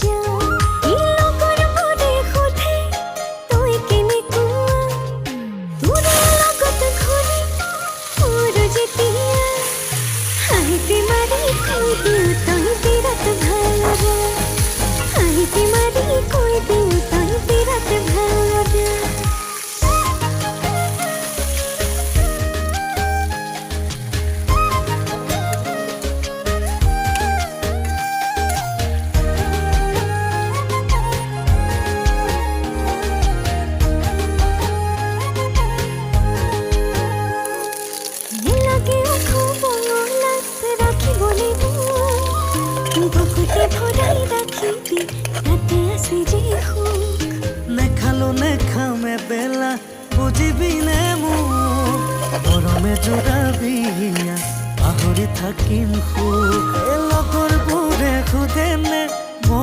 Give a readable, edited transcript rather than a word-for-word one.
যা লগৰ মনে সোধে তই কেনেকুৱা তোৰ লগত ঘূৰি ফুৰো যেতিয়া হাঁহিতে মাৰি কৈ দিওঁ তই বিৰাট ভাল লগা হাঁহিতে মাৰি কৈ দিওঁ তই বিৰাট ভাল লগা নেখালো নেখামে বেলা বুঝিবি নে মোক মৰমে জোৰাবি পাহৰি থাকিম সুখ লগৰ